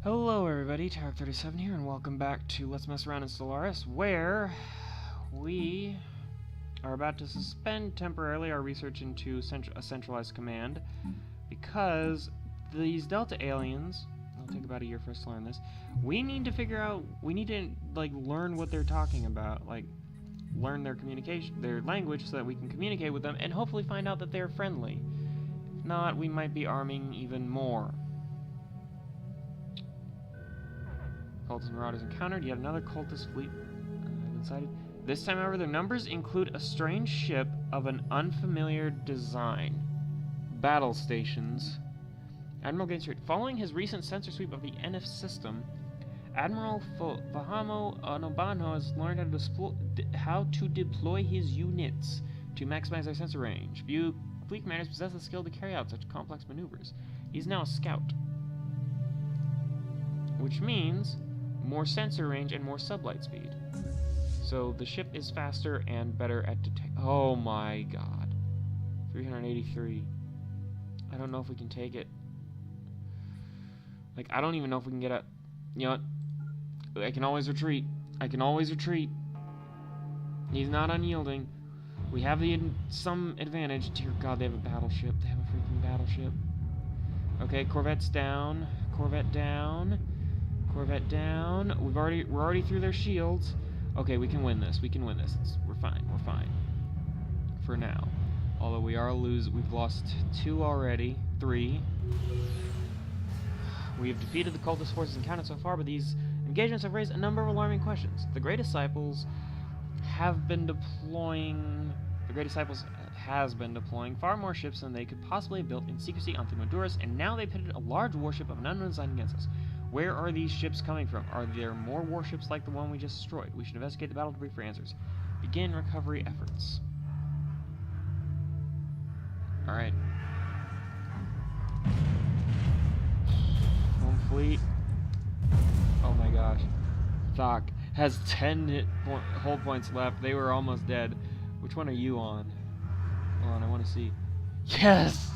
Hello everybody, Tarek37 here, and welcome back to Let's Mess Around in Stellaris, where we are about to suspend temporarily our research into a centralized command, because these Delta aliens, it'll take about a year for us to learn this, we need to learn what they're talking about, learn their communication, their language, so that we can communicate with them, and hopefully find out that they're friendly. If not, we might be arming even more. Cultist marauders encountered. Yet another cultist fleet has been sighted. This time, however, their numbers include a strange ship of an unfamiliar design. Battle stations. Admiral gains straight. Following his recent sensor sweep of the NF system, Admiral Fahamo Onobano has learned how to deploy his units to maximize their sensor range. Few fleet commanders possess the skill to carry out such complex maneuvers. He's now a scout, which means more sensor range and more sublight speed. So the ship is faster and better at detect. Oh my god. 383. I don't know if we can take it. I don't even know if we can get up. You know what? I can always retreat. He's not unyielding. We have some advantage. Dear god, they have a battleship. They have a freaking battleship. Okay, Corvette's down. Corvette down. Corvette down. We're already through their shields. Okay, we can win this. We're fine. For now. Although we've lost 2 already. 3. We have defeated the cultist forces encountered so far, but these engagements have raised a number of alarming questions. The Grey Disciples has been deploying far more ships than they could possibly have built in secrecy on Thermodurus, and now they've pitted a large warship of an unknown design against us. Where are these ships coming from? Are there more warships like the one we just destroyed? We should investigate the battle debris for answers. Begin recovery efforts. Alright. Home fleet. Oh my gosh. Thok has 10 hull points left. They were almost dead. Which one are you on? Hold on, I want to see. Yes!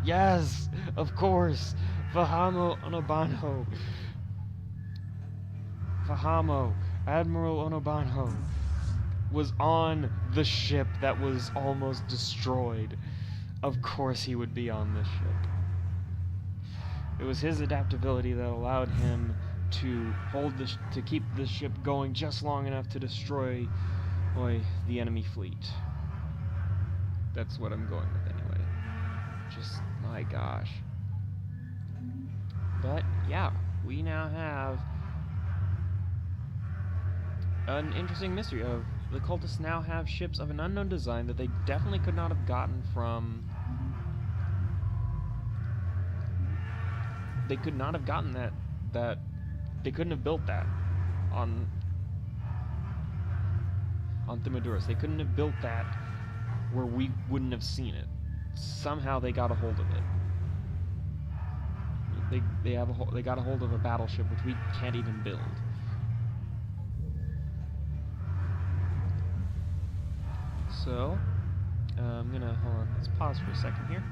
Yes! Of course! Fahamo Onobano. Admiral Onobano was on the ship that was almost destroyed. Of course he would be on this ship. It was his adaptability that allowed him to keep the ship going just long enough to destroy the enemy fleet. That's what I'm going with anyway. Just, my gosh. But, yeah, we now have an interesting mystery of the cultists now have ships of an unknown design that they definitely could not have gotten from... They could not have gotten that they couldn't have built that on Thermodurus. They couldn't have built that where we wouldn't have seen it. Somehow they got a hold of it. They got a hold of a battleship which we can't even build. So, I'm gonna hold on. Let's pause for a second here.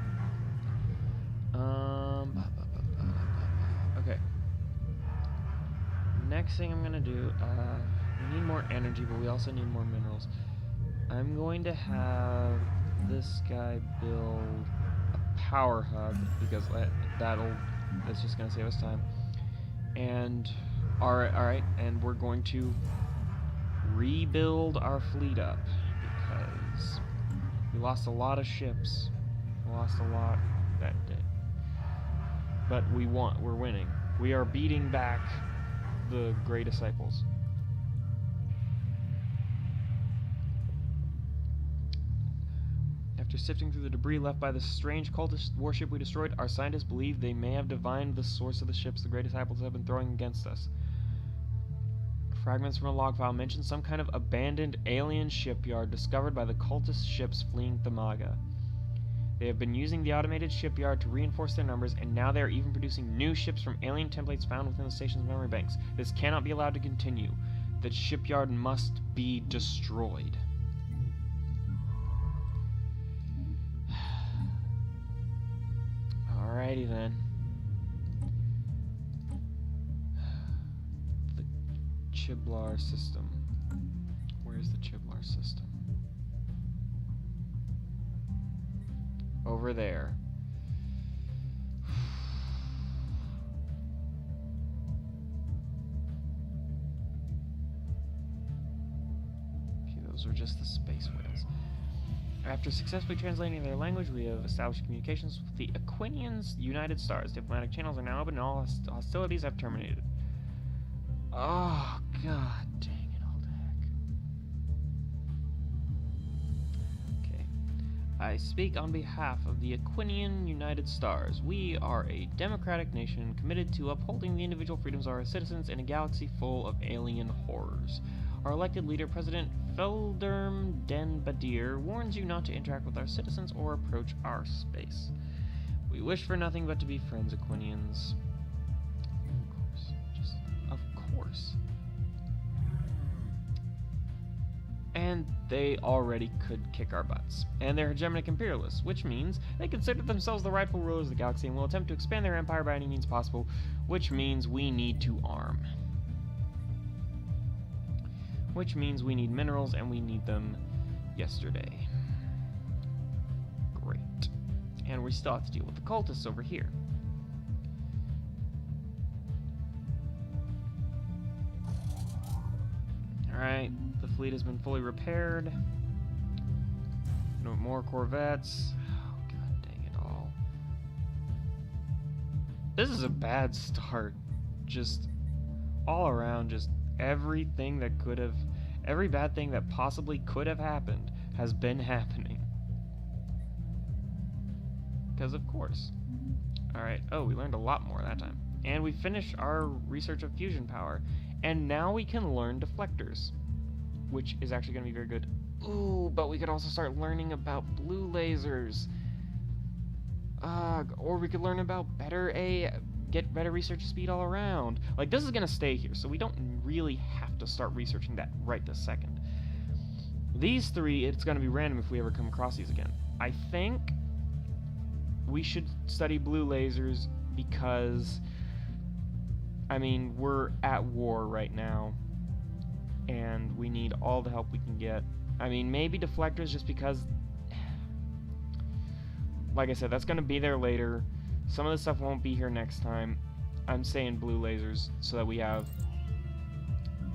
Okay. Next thing I'm gonna do. We need more energy, but we also need more minerals. I'm going to have this guy build a power hub because that's just gonna save us time. And alright, and we're going to rebuild our fleet up because we lost a lot of ships. We lost a lot that day. But we're winning. We are beating back the Grey Disciples. After sifting through the debris left by the strange cultist warship we destroyed, our scientists believe they may have divined the source of the ships the Grey Disciples have been throwing against us. Fragments from a log file mention some kind of abandoned alien shipyard discovered by the cultist ships fleeing Thamaga. They have been using the automated shipyard to reinforce their numbers, and now they are even producing new ships from alien templates found within the station's memory banks. This cannot be allowed to continue. The shipyard must be destroyed. Alrighty then. Chiblar system? Where's the Chiblar system? Over there. Okay, those are just the space whales. After successfully translating their language, we have established communications with the Aquinians' United Stars. Diplomatic channels are now open and all hostilities have terminated. Oh, god dang it all to heck. Okay. I speak on behalf of the Aquinian United Stars. We are a democratic nation committed to upholding the individual freedoms of our citizens in a galaxy full of alien horrors. Our elected leader, President Felderm Den Badir, warns you not to interact with our citizens or approach our space. We wish for nothing but to be friends, Aquinians. Of course. And they already could kick our butts. And they're hegemonic imperialists, which means they consider themselves the rightful rulers of the galaxy and will attempt to expand their empire by any means possible, which means we need to arm. Which means we need minerals, and we need them yesterday. Great. And we still have to deal with the cultists over here. Alright, the fleet has been fully repaired. No more corvettes. Oh, god dang it all. This is a bad start. Just all around, just everything that could have, every bad thing that possibly could have happened has been happening. Because of course. Alright, oh, we learned a lot more that time. And we finished our research of fusion power. And now we can learn deflectors, which is actually going to be very good. Ooh, but we could also start learning about blue lasers. Or we could learn about get better research speed all around. Like, this is going to stay here, so we don't really have to start researching that right this second. These three, it's going to be random if we ever come across these again. I think we should study blue lasers because, I mean, we're at war right now, and we need all the help we can get. I mean, maybe deflectors just because, like I said, that's going to be there later. Some of the stuff won't be here next time. I'm saying blue lasers so that we have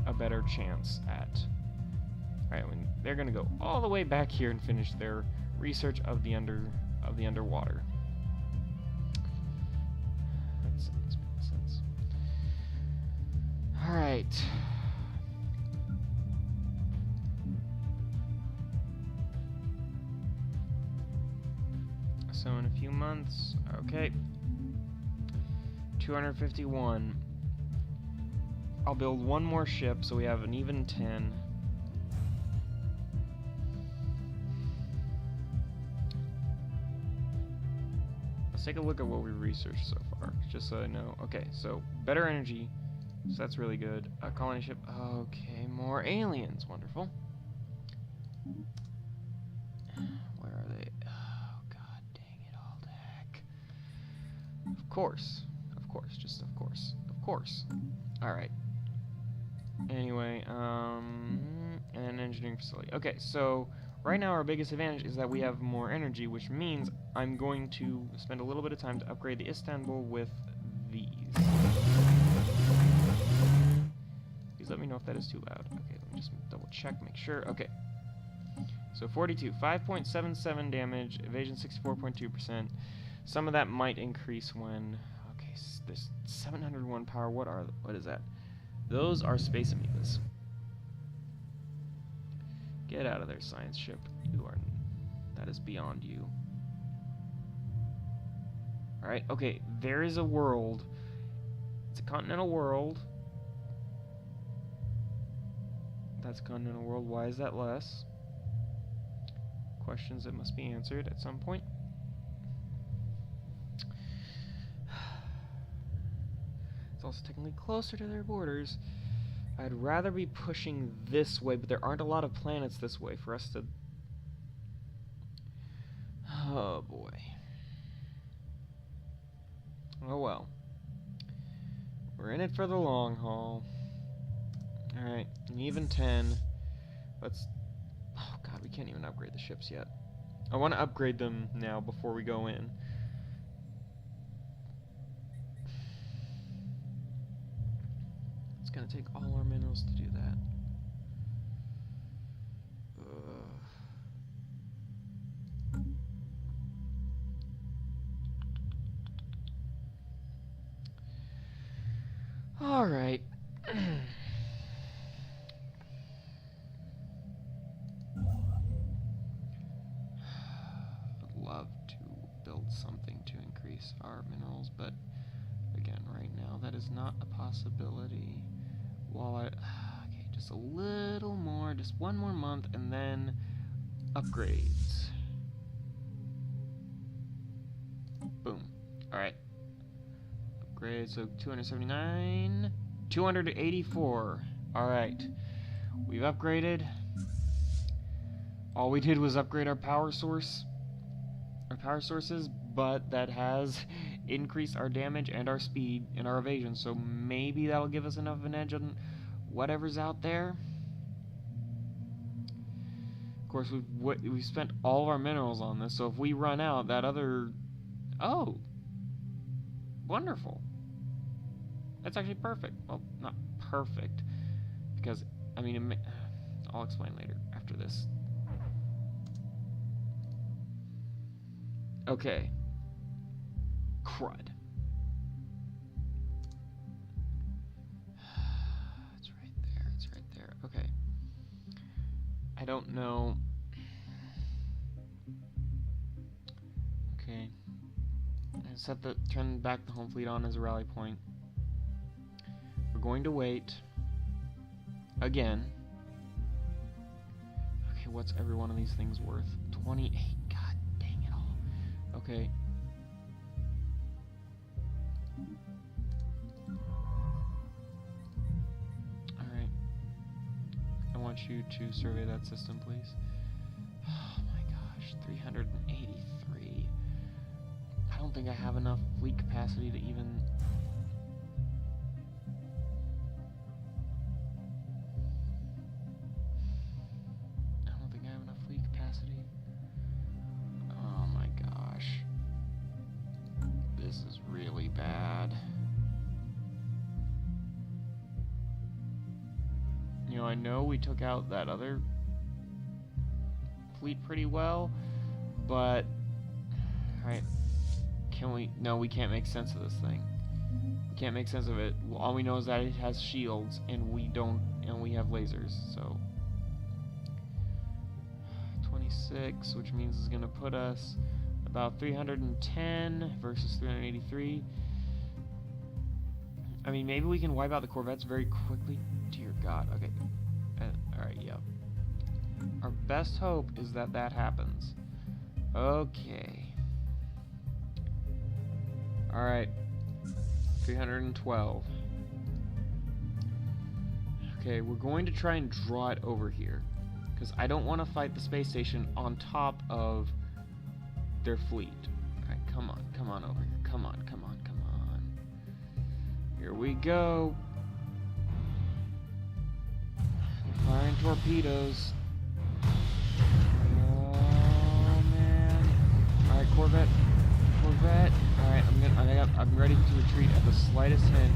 a better chance at... Alright, they're going to go all the way back here and finish their research of the underwater. That makes sense. Alright. So in a few months, okay. 251. I'll build one more ship so we have an even 10. Let's take a look at what we researched so far, just so I know. Okay, so better energy, so that's really good. A colony ship, okay, more aliens, wonderful. Where are they? Oh, god dang it all to heck. Of course, just of course. Alright. Anyway, an engineering facility. Okay, so right now our biggest advantage is that we have more energy, which means I'm going to spend a little bit of time to upgrade the Istanbul with these. Please let me know if that is too loud. Okay, let me just double check, make sure. Okay. So 42, 5.77 damage, evasion 64.2%. Some of that might increase when... Okay, there's 701 power. What is that? Those are space amoebas. Get out of there, science ship. That is beyond you. Alright, okay, there is a world. It's a continental world. That's a continental world. Why is that less? Questions that must be answered at some point. It's also technically closer to their borders. I'd rather be pushing this way, but there aren't a lot of planets this way for us to... Oh boy. Oh well. We're in it for the long haul. Alright, and even 10. Let's... Oh god, we can't even upgrade the ships yet. I want to upgrade them now before we go in. It's gonna take all our minerals to do that. Alright. I'd love to build something to increase our minerals, but again, right now that is not a possibility. While okay, just a little more, just one more month, and then upgrades. Boom. Alright. Upgrade, so 279, 284. Alright. We've upgraded. All we did was upgrade our power sources, but that has increased our damage and our speed and our evasion, so maybe that'll give us enough of an edge on whatever's out there. Of course, we've spent all of our minerals on this, so if we run out, that other... Oh! Wonderful. That's actually perfect. Well, not perfect, because, I mean, I'll explain later, after this. Okay. Crud. It's right there, it's right there. Okay. I don't know. Okay. Turn back the home fleet on as a rally point. We're going to wait. Again. Okay, what's every one of these things worth? 28. God dang it all. Okay. Alright. I want you to survey that system, please. Oh my gosh, 383. I don't think I have enough fleet capacity to even... I don't think I have enough fleet capacity. Oh my gosh. This is really bad. You know, I know we took out that other fleet pretty well, but... Alright. Can we... No, we can't make sense of this thing. We can't make sense of it. All we know is that it has shields, and we don't... And we have lasers, so... 26, which means it's gonna put us about 310 versus 383. I mean, maybe we can wipe out the corvettes very quickly. Dear God. Okay. Alright, yeah. Our best hope is that that happens. Okay. Alright. 312. Okay, we're going to try and draw it over here. Because I don't want to fight the space station on top of their fleet. Alright, come on over here. Come on. Here we go. Firing torpedoes. Oh man. Alright, Corvette. Alright, I'm ready to retreat at the slightest hint.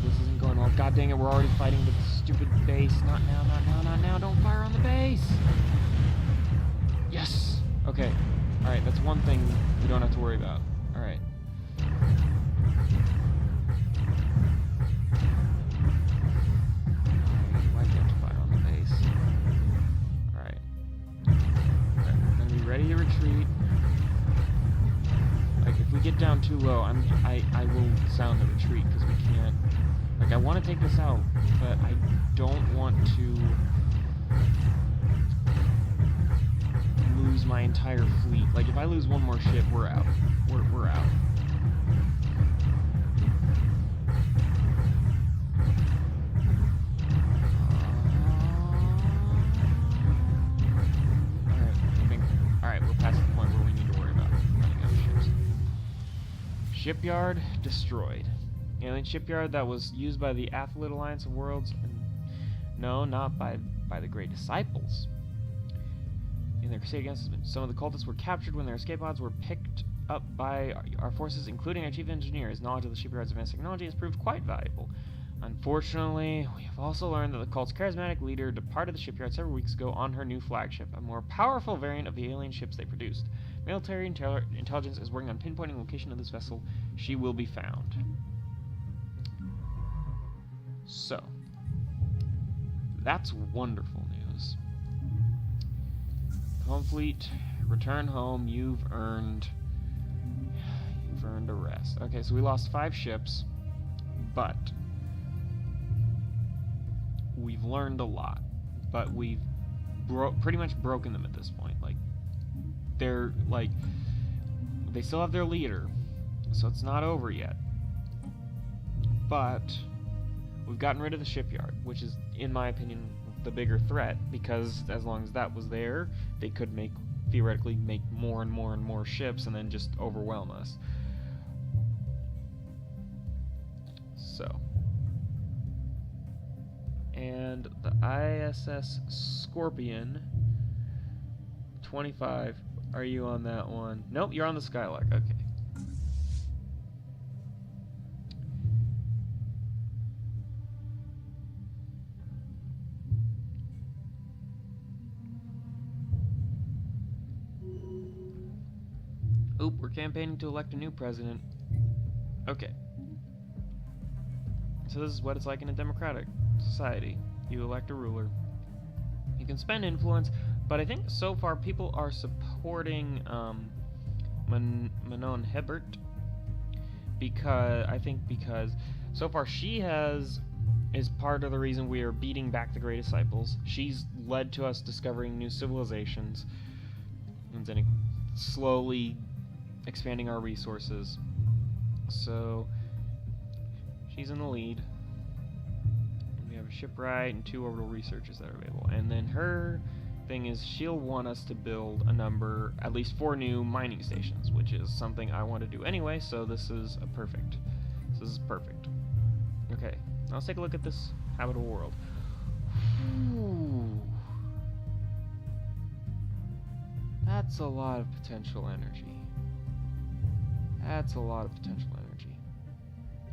This isn't going well. God dang it, we're already fighting the stupid base. Not now. Don't fire on the base. Yes. Okay. Alright, that's one thing we don't have to worry about. Alright. Why can't you fire on the base? Alright. We're gonna be ready to retreat. Like, if we get down too low, I will sound the retreat, because we can't... Like, I want to take this out, but I don't want to lose my entire fleet. Like, if I lose one more ship, we're out. We're out. Alright, we're past the point where we need to worry about running out of ships. Shipyard destroyed. Alien shipyard that was used by the Athlete Alliance of Worlds and No, not by the Great Disciples. In their crusade against us, some of the cultists were captured when their escape pods were picked up by our forces, including our chief engineer. His knowledge of the shipyard's advanced technology has proved quite valuable. Unfortunately, we have also learned that the cult's charismatic leader departed the shipyard several weeks ago on her new flagship, a more powerful variant of the alien ships they produced. Military intelligence is working on pinpointing the location of this vessel. She will be found. So, that's wonderful news. Home fleet, return home. You've earned a rest. Okay, so we lost 5 ships, but we've learned a lot. But we've pretty much broken them at this point. Like, they still have their leader, so it's not over yet. But we've gotten rid of the shipyard, which is, in my opinion, the bigger threat, because as long as that was there, they could theoretically make more and more and more ships and then just overwhelm us. So. And the ISS Scorpion 25. Are you on that one? Nope, you're on the Skylark. Okay. Oop, we're campaigning to elect a new president. Okay. So this is what it's like in a democratic society. You elect a ruler. You can spend influence, but I think so far people are supporting Manon Hebert because so far she is part of the reason we are beating back the Great Disciples. She's led to us discovering new civilizations and then slowly expanding our resources. So she's in the lead. We have a shipwright and 2 orbital researchers that are available. And then her thing is she'll want us to build at least 4 new mining stations, which is something I want to do anyway, so this is perfect. This is perfect. Okay, now let's take a look at this habitable world. Ooh. That's a lot of potential energy. That's a lot of potential energy.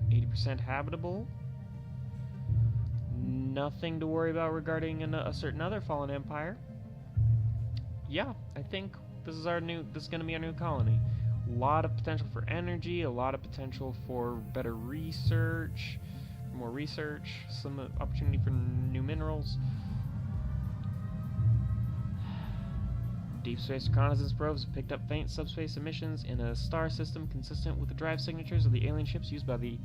80% habitable. Nothing to worry about regarding a certain other fallen empire. Yeah, I think this is going to be our new colony. A lot of potential for energy, a lot of potential for better research, more research, some opportunity for new minerals. Deep space reconnaissance probes have picked up faint subspace emissions in a star system consistent with the drive signatures of the alien ships used by the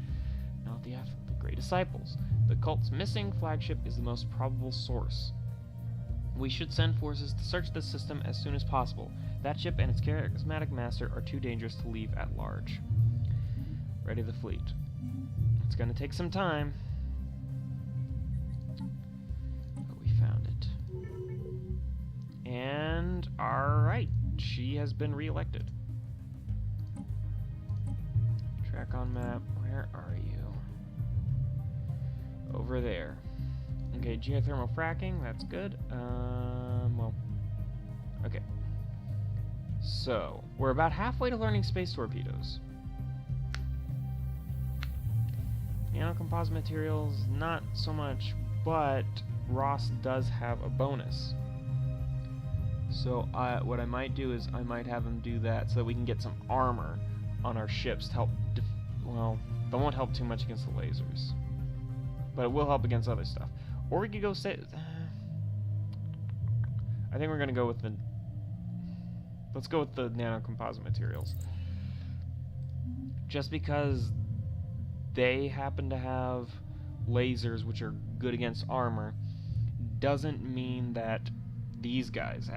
Great Disciples. The cult's missing flagship is the most probable source. We should send forces to search this system as soon as possible. That ship and its charismatic master are too dangerous to leave at large. Ready the fleet. It's going to take some time. But we found it. And, alright, she has been re-elected. Track on map, where are you? Over there. Okay, geothermal fracking, that's good. Well, okay. So, we're about halfway to learning space torpedoes. Nanocomposite materials, not so much, but Ross does have a bonus. So, what I might do is I might have him do that so that we can get some armor on our ships to help, well, that won't help too much against the lasers. But it will help against other stuff. Or we could go say... I think we're going to go with the... Let's go with the nanocomposite materials. Just because they happen to have lasers which are good against armor doesn't mean that these guys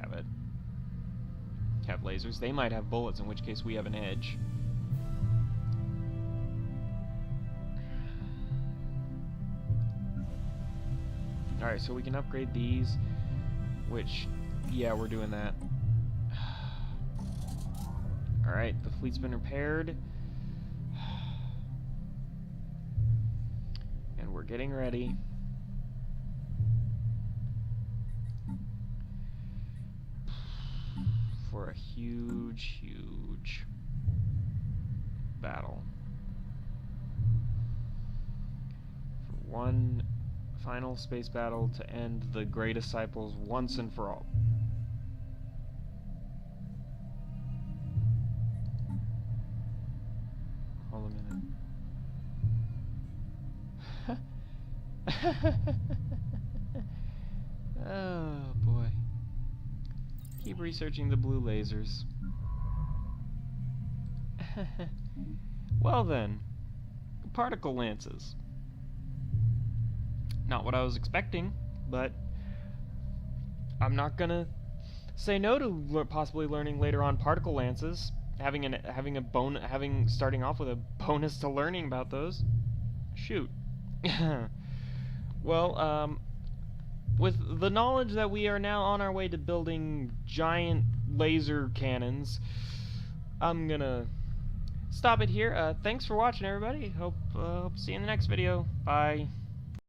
have lasers. They might have bullets, in which case we have an edge. Alright, so we can upgrade these, which, yeah, we're doing that. Alright, the fleet's been repaired. And we're getting ready. a huge, huge battle. For one final space battle to end the Grey Disciples once and for all. Hold a minute. Oh boy. Keep researching the blue lasers. Well then, particle lances. Not what I was expecting, but I'm not gonna say no to possibly learning later on particle lances. Starting off with a bonus to learning about those. Shoot. Well, with the knowledge that we are now on our way to building giant laser cannons, I'm gonna stop it here. Thanks for watching, everybody. Hope to see you in the next video. Bye.